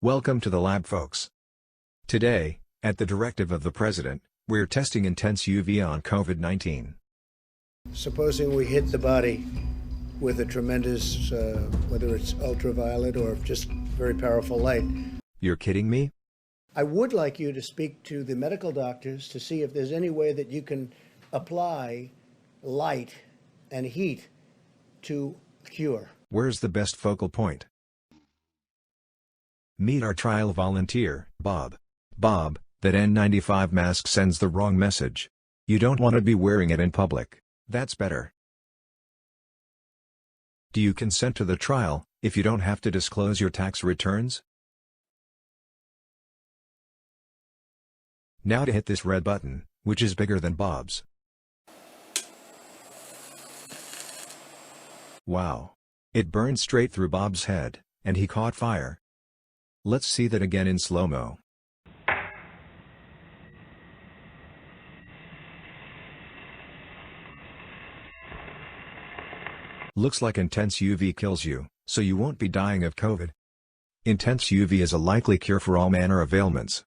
Welcome to the lab, folks. Today, at the directive of the President, we're testing intense UV on COVID-19. Supposing we hit the body with a tremendous, whether it's ultraviolet or just very powerful light. You're kidding me? I would like you to speak to the medical doctors to see if there's any way that you can apply light and heat to cure. Where's the best focal point? Meet our trial volunteer, Bob. Bob, that N95 mask sends the wrong message. You don't want to be wearing it in public. That's better. Do you consent to the trial, if you don't have to disclose your tax returns? Now to hit this red button, which is bigger than Bob's. Wow. It burned straight through Bob's head, and he caught fire. Let's see that again in slow-mo. Looks like intense UV kills you, so you won't be dying of COVID. Intense UV is a likely cure for all manner of ailments,